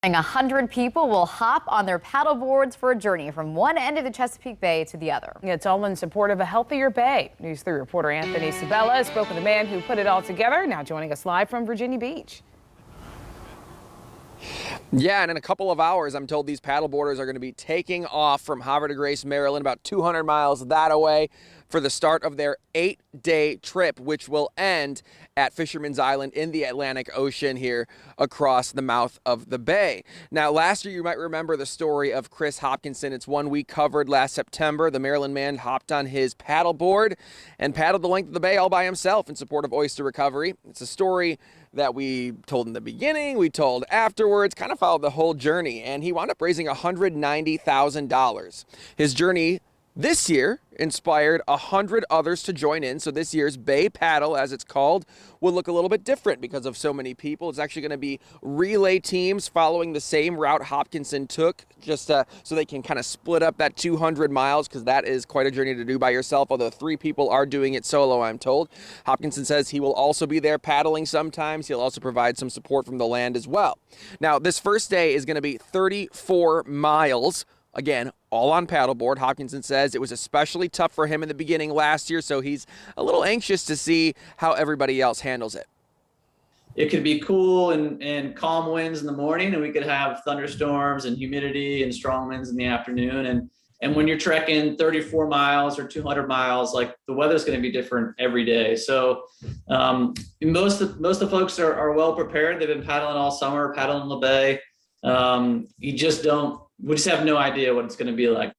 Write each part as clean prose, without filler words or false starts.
100 people will hop on their paddle boards for a journey from one end of the Chesapeake Bay to the other. It's all in support of a healthier bay. News 3 reporter Anthony Sabella spoke with the man who put it all together, now joining us live from Virginia Beach. Yeah, and in a couple of hours, I'm told these paddleboarders are going to be taking off from Havre de Grace, Maryland, about 200 miles that away for the start of their 8-day trip, which will end at Fisherman's Island in the Atlantic Ocean here across the mouth of the bay. Now, last year, you might remember the story of Chris Hopkinson. It's one we covered last September. The Maryland man hopped on his paddleboard and paddled the length of the bay all by himself in support of oyster recovery. It's a story that we told in the beginning, we told afterwards, kind of followed the whole journey, and he wound up raising $190,000. His journey this year inspired 100 others to join in, so this year's Bay Paddle, as it's called, will look a little bit different because of so many people. It's actually going to be relay teams following the same route Hopkinson took, just so they can kind of split up that 200 miles, because that is quite a journey to do by yourself, although 3 people are doing it solo, I'm told. Hopkinson says he will also be there paddling sometimes. He'll also provide some support from the land as well. Now, this first day is going to be 34 miles. Again, all on paddleboard. Hopkinson says it was especially tough for him in the beginning last year, so he's a little anxious to see how everybody else handles it. It could be cool and calm winds in the morning, and we could have thunderstorms and humidity and strong winds in the afternoon. And when you're trekking 34 miles or 200 miles, like, the weather's going to be different every day. So most of the folks are well prepared. They've been paddling all summer, paddling the bay. We just have no idea what it's going to be like.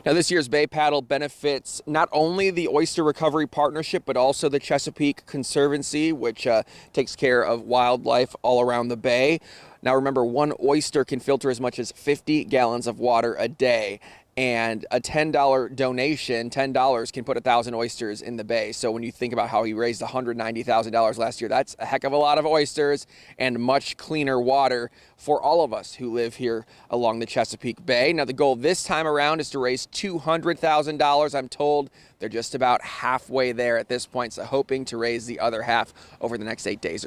Now, this year's Bay Paddle benefits not only the Oyster Recovery Partnership, but also the Chesapeake Conservancy, which takes care of wildlife all around the bay. Now, remember, one oyster can filter as much as 50 gallons of water a day. And a $10 donation, $10 can put 1,000 oysters in the bay. So when you think about how he raised $190,000 last year, that's a heck of a lot of oysters and much cleaner water for all of us who live here along the Chesapeake Bay. Now, the goal this time around is to raise $200,000. I'm told they're just about halfway there at this point, so hoping to raise the other half over the next 8 days.